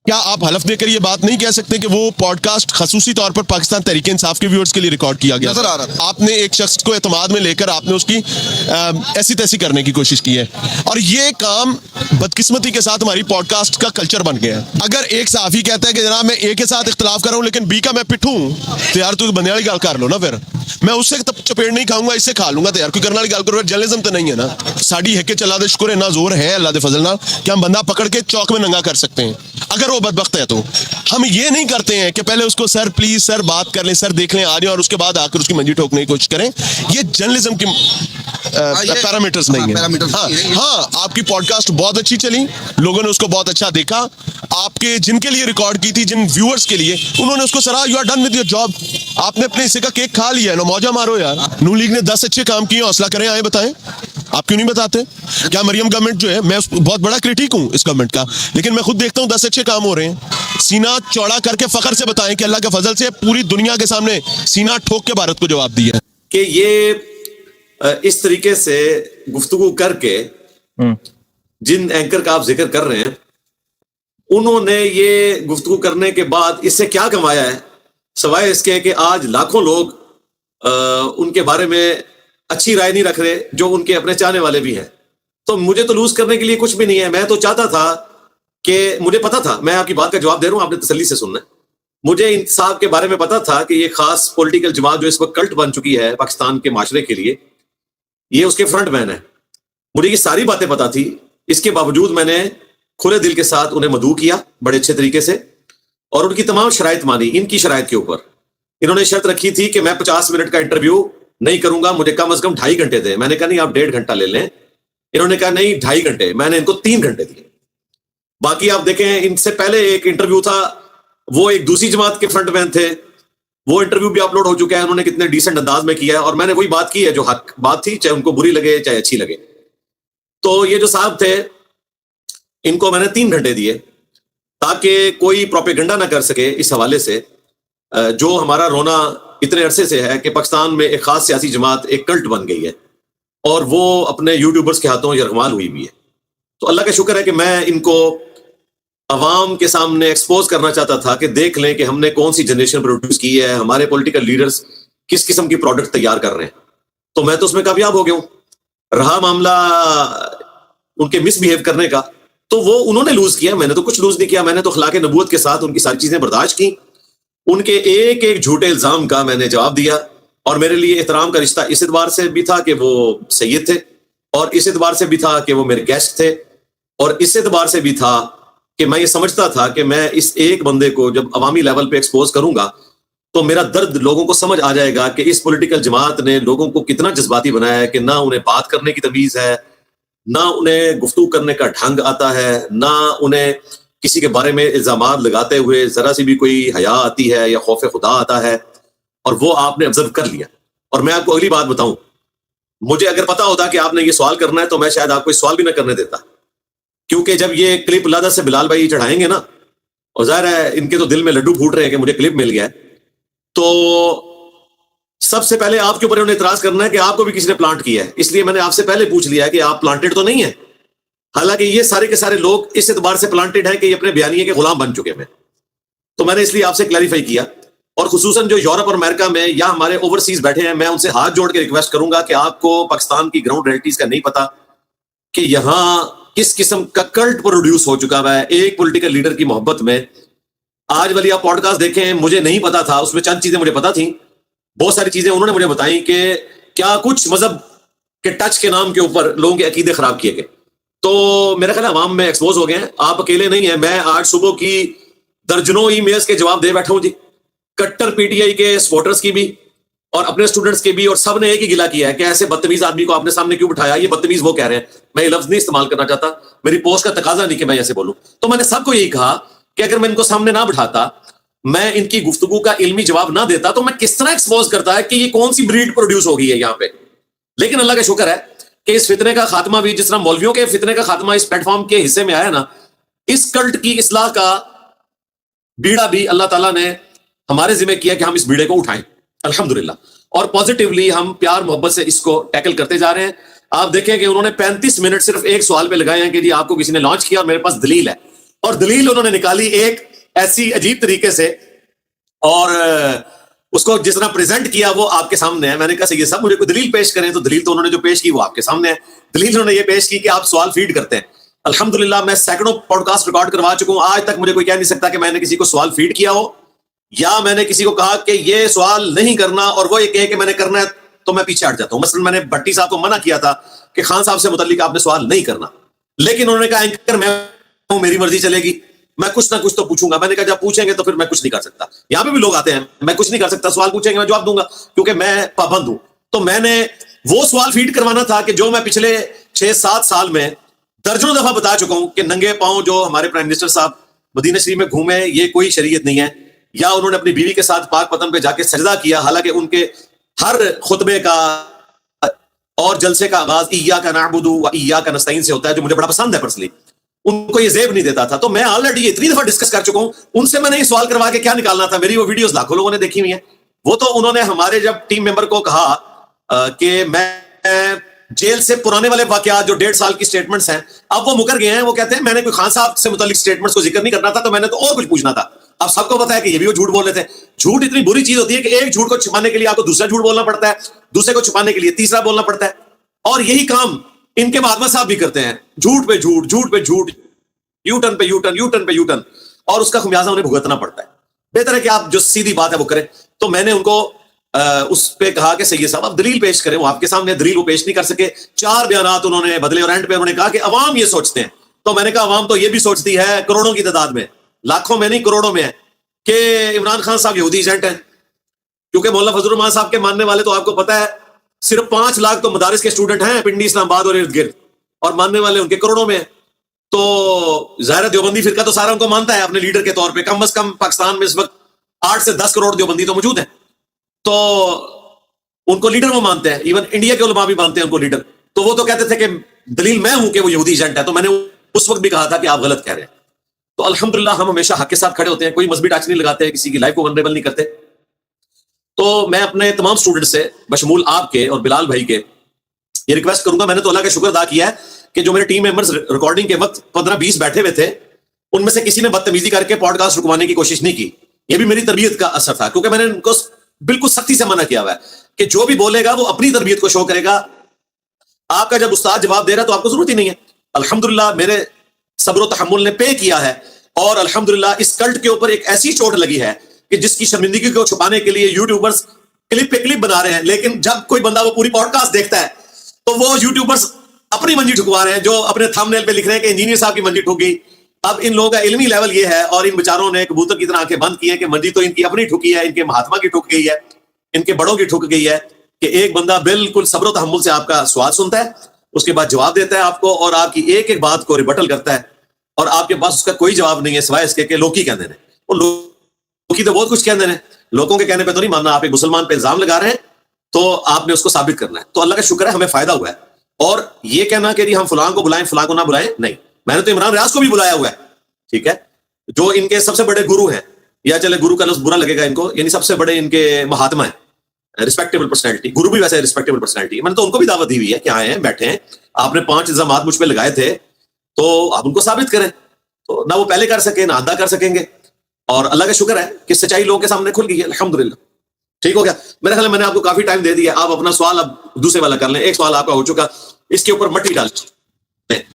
کیا آپ حلف دے کر یہ بات نہیں کہہ سکتے کہ وہ پوڈ کاسٹ خصوصی طور پر پاکستان تحریک انصاف کے ویورز کے لیے ریکارڈ کیا گیا نظر آ رہا تھا؟ آپ نے ایک شخص کو اعتماد میں لے کر آپ نے اس کی ایسی تیسی کرنے کی کوشش کی ہے, اور یہ کام بدقسمتی کے ساتھ ہماری پوڈ کاسٹ کا کلچر بن گیا ہے. اگر ایک صحافی کہتا ہے کہ جناب میں اے کے ساتھ اختلاف کر رہا ہوں لیکن بی کا میں پٹھوں, تو یار تو بندے والی گل کر لو نا, پھر میں اس سے چپیڑ نہیں کھاؤں گا, اس سے کھا لوں گا, تو یار کوئی کرنے والی گل کرو, جرنلزم تو نہیں ہے نا. ساڈی ہے کہ چلا دے شکر اتنا زور ہے اللہ دے فضل نال کہ ہم بندہ پکڑ کے چوک میں ننگا کر سکتے ہیں اگر وہ بدبخت ہے. تو ہم یہ نہیں کرتے ہیں کہ پہلے اس کو سر پلیز سر بات کر لیں, سر دیکھ لیں آ جائیں, اور اس کے بعد آ کر اس کی منجی ٹھوکنے کی کوشش کریں. یہ جرنلزم کی پیرامیٹرز نہیں ہیں. ہاں آپ کی پوڈ کاسٹ بہت اچھی چلی, لوگوں نے اس کو بہت اچھا دیکھا, آپ کے جن کے لیے ریکارڈ کی تھی, جن ویورز کے لیے, انہوں نے اس کو سراہا. You are done with your job, آپ نے اپنے حصے کا کیک کھا لیا ہے, نو موجہ مارو یار. نون لیگ نے 10 اچھے کام کیے, حوصلہ کریں, آئیں بتائیں. آپ کیوں نہیں بتاتے؟ کیا مریم گورنمنٹ جو ہے, میں بہت بڑا کریٹک ہوں اس گورنمنٹ کا, لیکن میں خود دیکھتا ہوں 10 اچھے کام ہو رہے ہیں. سینہ چوڑا کر کے فخر سے بتائیں کہ اللہ کے فضل سے پوری دنیا کے سامنے سینہ ٹھوک کے بھارت کو جواب دیا ہے کہ یہ اس طریقے سے گفتگو کر کے جن اینکر کا آپ ذکر کر رہے ہیں, انہوں نے یہ گفتگو کرنے کے بعد اس سے کیا کمایا ہے سوائے اس کے کہ آج لاکھوں لوگ ان کے بارے میں اچھی رائے نہیں رکھ رہے, جو ان کے اپنے چاہنے والے بھی ہیں. تو مجھے تو لوز کرنے کے لیے کچھ بھی نہیں ہے. میں تو چاہتا تھا کہ مجھے پتا تھا, میں آپ کی بات کا جواب دے رہا ہوں, آپ نے تسلی سے سننا ہے. مجھے انصاف کے بارے میں پتا تھا کہ یہ خاص پولیٹیکل جماعت جو اس وقت کلٹ بن چکی ہے پاکستان کے معاشرے کے لیے, یہ اس کے فرنٹ مین ہے. مجھے یہ ساری باتیں پتا تھی. اس کے باوجود میں نے کھلے دل کے ساتھ انہیں مدعو کیا بڑے اچھے طریقے سے, اور ان کی تمام شرائط مانی. ان کی شرائط کے اوپر انہوں نے شرط رکھی تھی کہ میں 50 منٹ کا انٹرویو نہیں کروں گا, مجھے کم از کم 2.5 گھنٹے دیں. میں نے کہا نہیں آپ 1.5 گھنٹہ لے لیں. انہوں نے کہا نہیں 2.5 گھنٹے. میں نے ان کو 3 گھنٹے دیے. باقی آپ دیکھیں, ان سے پہلے ایک انٹرویو تھا, وہ ایک دوسری جماعت کے فرنٹ مین تھے, وہ انٹرویو بھی اپلوڈ ہو چکا ہے. انہوں نے کتنے ڈیسنٹ انداز میں کیا ہے, اور میں نے وہی بات کی ہے جو حق بات تھی, چاہے ان کو بری لگے چاہے اچھی لگے. تو یہ جو صاحب تھے, ان کو میں نے 3 گھنٹے دیے تاکہ کوئی پروپیگنڈا نہ کر سکے اس حوالے سے جو ہمارا رونا اتنے عرصے سے ہے کہ پاکستان میں ایک خاص سیاسی جماعت ایک کلٹ بن گئی ہے, اور وہ اپنے یوٹیوبرز کے ہاتھوں یرغمال ہوئی بھی ہے. تو اللہ کا شکر ہے کہ میں ان کو عوام کے سامنے ایکسپوز کرنا چاہتا تھا کہ دیکھ لیں کہ ہم نے کون سی جنریشن پروڈیوس کی ہے, ہمارے پولیٹیکل لیڈرز کس قسم کی پروڈکٹ تیار کر رہے ہیں. تو میں تو اس میں کامیاب ہو گیا ہوں. رہا معاملہ ان کے مس بیہیو کرنے کا, تو وہ انہوں نے لوز کیا, میں نے تو کچھ لوز نہیں کیا. میں نے تو اخلاق نبوت کے ساتھ ان کی ساری چیزیں برداشت کی. ان کے ایک ایک جھوٹے الزام کا میں نے جواب دیا, اور میرے لیے احترام کا رشتہ اس اعتبار سے بھی تھا کہ وہ سید تھے, اور اس اعتبار سے بھی تھا کہ وہ میرے گیسٹ تھے, اور اس اعتبار سے بھی تھا کہ میں یہ سمجھتا تھا کہ میں اس ایک بندے کو جب عوامی لیول پہ ایکسپوز کروں گا تو میرا درد لوگوں کو سمجھ آ جائے گا کہ اس پولیٹیکل جماعت نے لوگوں کو کتنا جذباتی بنایا ہے کہ نہ انہیں بات کرنے کی تمیز ہے, نہ انہیں گفتگو کرنے کا ڈھنگ آتا ہے, نہ انہیں کسی کے بارے میں الزامات لگاتے ہوئے ذرا سی بھی کوئی حیا آتی ہے یا خوف خدا آتا ہے. اور وہ آپ نے آبزرو کر لیا. اور میں آپ کو اگلی بات بتاؤں, مجھے اگر پتا ہوتا کہ آپ نے یہ سوال کرنا ہے تو میں شاید آپ کو اس سوال بھی نہ کرنے دیتا, کیونکہ جب یہ کلپ لادہ سے بلال بھائی چڑھائیں گے نا, اور ظاہر ہے ان کے تو دل میں لڈو پھوٹ رہے ہیں کہ مجھے کلپ مل گیا ہے, تو سب سے پہلے آپ کے اوپر انہیں اعتراض کرنا ہے کہ آپ کو بھی کسی نے پلانٹ کیا ہے. اس لیے میں نے آپ سے پہلے پوچھ لیا ہے کہ آپ پلانٹڈ تو نہیں ہیں, حالانکہ یہ سارے کے سارے لوگ اس اعتبار سے پلانٹڈ ہیں کہ یہ اپنے بیانیے کے غلام بن چکے ہیں. تو میں نے اس لیے آپ سے کلیریفائی کیا, اور خصوصاً جو یورپ اور امریکہ میں یا ہمارے اوورسیز بیٹھے ہیں, میں ان سے ہاتھ جوڑ کے ریکویسٹ کروں گا کہ آپ کو پاکستان کی گراؤنڈ ریئلٹیز کا نہیں پتا کہ یہاں کس قسم کا کلٹ پروڈیوس ہو چکا ہے ایک پولیٹیکل لیڈر کی محبت میں. آج والی آپ پوڈ کاسٹ دیکھیں, مجھے نہیں پتا تھا, اس میں چند چیزیں مجھے پتا تھیں, بہت ساری چیزیں انہوں نے مجھے بتائیں کہ کیا کچھ مذہب کے ٹچ کے نام کے اوپر لوگوں کے عقیدے خراب کیے گئے. تو میرا خیال عوام میں ایکسپوز ہو گئے ہیں, آپ اکیلے نہیں ہیں. میں آج صبح کی درجنوں ای میلز کے جواب دے بیٹھا ہوں جی, کٹر پی ٹی آئی کے سپورٹرز کی بھی اور اپنے اسٹوڈنٹس کے بھی, اور سب نے ایک ہی گلا کیا ہے کہ ایسے بدتمیز آدمی کو آپ نے سامنے کیوں بٹھایا. یہ بدتمیز وہ کہہ رہے ہیں, میں یہ لفظ نہیں استعمال کرنا چاہتا, میری پوسٹ کا تقاضا نہیں کہ میں ایسے بولوں. تو میں نے سب کو یہی کہا کہ اگر میں ان کو سامنے نہ بٹھاتا, میں ان کی گفتگو کا علمی جواب نہ دیتا, تو میں کس طرح ایکسپوز کرتا ہے کہ یہ کون سی بریڈ پروڈیوس ہو گئی ہے یہاں پہ. لیکن اللہ کا شکر ہے کہ اس فتنے کا خاتمہ بھی, جس طرح مولویوں کے فتنے کا خاتمہ اس پلیٹ فارم کے حصے میں آیا نا, اس کلٹ کی اصلاح کا بیڑا بھی اللہ تعالیٰ نے ہمارے ذمہ کیا کہ ہم اس بیڑے کو اٹھائیں الحمدللہ, اور پازیٹیولی ہم پیار محبت سے اس کو ٹیکل کرتے جا رہے ہیں. آپ دیکھیں کہ انہوں نے 35 منٹ صرف ایک سوال پہ لگائے ہیں کہ جی آپ کو کسی نے لانچ کیا, اور میرے پاس دلیل ہے. اور دلیل انہوں نے نکالی ایک ایسی عجیب طریقے سے, اور اس کو جس طرح پریزنٹ کیا وہ آپ کے سامنے ہے. میں نے کہا سید صاحب مجھے کوئی دلیل پیش کریں, تو دلیل تو انہوں نے جو پیش کی وہ آپ کے سامنے ہے. دلیل انہوں نے یہ پیش کی کہ آپ سوال فیڈ کرتے ہیں. الحمدللہ میں سینکڑوں پوڈ کاسٹ ریکارڈ کروا چکا ہوں, آج تک مجھے کوئی کہہ نہیں سکتا کہ میں نے کسی کو سوال فیڈ کیا ہو یا میں نے کسی کو کہا کہ یہ سوال نہیں کرنا اور وہ یہ کہے کہ میں نے کرنا ہے تو میں پیچھے ہٹ جاتا ہوں. مثلا میں نے بھٹی صاحب کو منع کیا تھا کہ خان صاحب سے متعلق آپ نے سوال نہیں کرنا, لیکن انہوں نے کہا اینکر میں ہوں, میری مرضی چلے گی, میں کچھ نہ کچھ تو پوچھوں گا. میں نے کہا جب پوچھیں گے تو پھر میں کچھ نہیں کر سکتا. یہاں پہ بھی لوگ آتے ہیں, میں کچھ نہیں کر سکتا, سوال پوچھیں گے میں جواب دوں گا کیونکہ میں پابند ہوں. تو میں نے وہ سوال فیڈ کروانا تھا کہ جو میں پچھلے 6-7 سال میں درجنوں دفعہ بتا چکا ہوں کہ ننگے پاؤں جو ہمارے پرائم منسٹر صاحب مدینہ شریف میں گھومے یہ کوئی شریعت نہیں ہے, یا انہوں نے اپنی بیوی کے ساتھ پاک پتن پہ جا کے سجدہ کیا, حالانکہ ان کے ہر خطبے کا اور جلسے کا آغاز ایاک نعبد و ایاک نستعین سے ہوتا ہے, جو مجھے بڑا پسند ہے پرسنلی. ان کو یہ زیب نہیں دیتا تھا. تو میں آلریڈی اتنی دفعہ ڈسکس کر چکا ہوں, ان سے میں نے یہ سوال کروا کے کیا نکالنا تھا. میری وہ ویڈیوز لاکھوں لوگوں نے دیکھی ہوئی ہیں. وہ تو انہوں نے ہمارے جب ٹیم ممبر کو کہا کہ میں جیل سے پرانے والے واقعات جو 1.5 سال کی سٹیٹمنٹس ہیں اب وہ مکر گئے ہیں, وہ کہتے ہیں میں نے کوئی خان صاحب سے متعلق سٹیٹمنٹس کو ذکر نہیں کرنا تھا, تو میں نے تو اور کچھ پوچھنا تھا. اب سب کو پتا ہے کہ یہ بھی وہ جھوٹ بول رہے تھے. جھوٹ اتنی بری چیز ہوتی ہے کہ ایک جھوٹ کو چھپانے کے لیے آپ کو دوسرا جھوٹ بولنا پڑتا ہے, دوسرے کو چھپانے کے لیے تیسرا بولنا پڑتا ہے, اور یہی کام ان کے مہاتما صاحب بھی کرتے ہیں. جھوٹ پہ جھوٹ, جھوٹ پہ جھوٹ, یو ٹرن پہ یو ٹرن, یو ٹرن پہ یو ٹرن, اور اس کا خمیازہ انہیں بھگتنا پڑتا ہے. بہتر ہے کہ آپ جو سیدھی بات ہے وہ کریں. تو میں نے ان کو اس پہ کہا کہ سید صاحب آپ دلیل پیش کریں. وہ آپ کے سامنے دلیل وہ پیش نہیں کر سکے. 4 بیانات انہوں نے بدلے, اور اینڈ پہ انہوں نے کہا کہ عوام یہ سوچتے ہیں. تو میں نے کہا عوام تو یہ بھی سوچتی ہے کروڑوں کی تعداد میں, لاکھوں میں نہیں کروڑوں میں ہے, کہ عمران خان صاحب یہودی ایجنٹ ہیں. کیونکہ مولانا فضل الرحمان صاحب کے ماننے والے تو آپ کو پتا ہے صرف 5 لاکھ تو مدارس کے اسٹوڈنٹ ہیں پنڈی اسلام آباد اور ارد گرد, اور ماننے والے ان کے کروڑوں میں ہیں. تو ظاہر دیوبندی فرقہ تو سارا ان کو مانتا ہے اپنے لیڈر کے طور پہ. کم از کم پاکستان میں اس وقت 8 سے 10 کروڑ دیوبندی تو موجود ہیں, تو ان کو لیڈر وہ مانتے ہیں. ایون انڈیا کے علماء بھی مانتے ہیں ان کو لیڈر. تو وہ تو کہتے تھے کہ دلیل میں ہوں کہ وہ یہودی ایجنٹ ہے. تو میں نے اس وقت بھی کہا تھا کہ آپ غلط کہہ رہے ہیں. تو الحمدللہ ہم ہمیشہ حق کے ساتھ کھڑے ہوتے ہیں, کوئی مذہبی ٹچ نہیں لگاتے, کسی کی لائف کو ونریبل نہیں کرتے. تو میں اپنے تمام اسٹوڈنٹ سے بشمول آپ کے اور بلال بھائی کے یہ ریکویسٹ کروں گا. میں نے تو اللہ کا شکر ادا کیا ہے کہ جو میرے ٹیم ممبرز ریکارڈنگ کے وقت 15-20 بیٹھے ہوئے تھے, ان میں سے کسی نے بدتمیزی کر کے پوڈ کاسٹ رکوانے کی کوشش نہیں کی. یہ بھی میری تربیت کا اثر تھا, کیونکہ میں نے ان کو بالکل سختی سے منع کیا ہوا ہے کہ جو بھی بولے گا وہ اپنی تربیت کو شو کرے گا. آپ کا جب استاد جواب دے رہا ہے تو آپ کو ضرورت ہی نہیں ہے. الحمدللہ میرے صبر و تحمل نے پے کیا ہے, اور الحمدللہ اس کلٹ کے اوپر ایک ایسی چوٹ لگی ہے کہ جس کی شرمندگی کو چھپانے کے لیے یوٹیوبرز کلپ پہ کلپ بنا رہے ہیں, لیکن جب کوئی بندہ وہ پوری پوڈ کاسٹ دیکھتا ہے تو وہ یوٹیوبرز اپنی منجی ٹھکوا رہے ہیں, جو اپنے تھم نیل پہ لکھ رہے ہیں کہ انجینئر صاحب کی منجی ٹھک گئی. اب ان لوگوں کا علمی لیول یہ ہے, اور ان بیچاروں نے کبوتر کی طرح آنکھیں بند کی ہیں کہ منجی تو ان کی اپنی ٹھکی ہے, ان کے مہاتما کی ٹھک گئی ہے, ان کے بڑوں کی ٹھک گئی ہے, کہ ایک بندہ بالکل صبر و تحمل سے آپ کا سوال سنتا ہے, اس کے بعد جواب دیتا ہے آپ کو, اور آپ کی ایک ایک بات کو ریبٹل کرتا ہے, اور آپ کے پاس اس کا کوئی جواب نہیں ہے سوائے اس کے کہ لوکی کہنے ہیں. وہ لوکی تو بہت کچھ کہنے ہیں, لوگوں کے کہنے پہ تو نہیں ماننا. آپ ایک مسلمان پہ الزام لگا رہے ہیں تو آپ نے اس کو ثابت کرنا ہے. تو اللہ کا شکر ہے ہمیں فائدہ ہوا ہے. اور یہ کہنا کہ ہم فلاں کو بلائیں فلاں کو نہ بلائیں, نہیں. میں نے تو عمران ریاض کو بھی بلایا ہوا ہے, ٹھیک ہے, جو ان کے سب سے بڑے گرو ہیں, یا چلے گرو کا لفظ برا لگے گا ان کو, یعنی سب سے بڑے ان کے مہاتما ہیں, ریسپیکٹیبل پرسنالٹی. گرو بھی ویسے ریسپیکٹیبل پرسنالٹی. میں نے تو ان کو بھی دعوت دی ہوئی ہے کہ آئے ہیں, بیٹھے ہیں, آپ نے 5 الزامات مجھ پہ لگائے تھے تو آپ ان کو ثابت کریں. تو نہ وہ پہلے کر سکیں نہ آدھا کر سکیں گے, اور اللہ کا شکر ہے کہ سچائی لوگوں کے سامنے کھل گئی ہے الحمدللہ. ٹھیک ہو گیا. میرا خیال ہے میں نے آپ کو کافی ٹائم دے دیا. آپ اپنا سوال اب دوسرے والا کر لیں. ایک سوال آپ کا ہو چکا, اس کے اوپر مٹی ڈال